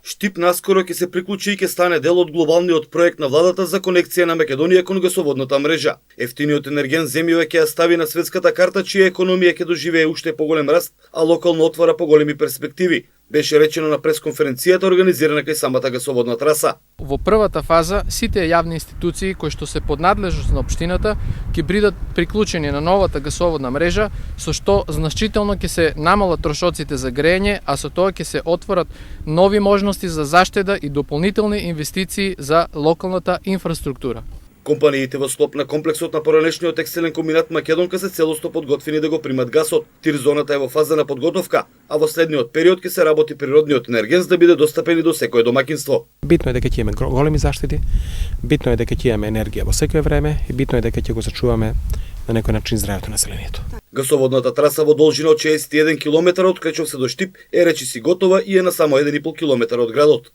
Штип наскоро ќе се приклучи и ќе стане дел од глобалниот проект на владата за конекција на Македонија кон гасоводната мрежа. Ефтиниот енерген земјава ќе ја стави на светската карта чија економија ќе доживее уште поголем раст, а локално отвара поголеми перспективи, беше речено на пресконференцијата организирана кај самата гасоводна траса. Во првата фаза, сите јавни институции кои што се под надлежност на општината ќе бидат приклучени на новата гасоводна мрежа, со што значително ќе се намалат трошоците за грејење, а со тоа ќе се отворат нови можности за заштеда и дополнителни инвестиции за локалната инфраструктура. Компаниите во склоп на комплексот на поранешниот текстилен комбинат Македонка се целосно подготвени да го примат гасот. Тир-зоната е во фаза на подготовка, а во следниот период ќе се работи природниот енерген за да биде достапен и до секое домаќинство. Битно е дека ќе имаме големи заштеди, битно е дека ќе имаме енергија во секое време и битно е дека ќе го зачуваме на некој начин здравјето на населението. Гасоводната траса во должина од 61 км од Кречов се до Штип е речиси готова и е на само 1,5 км од градот.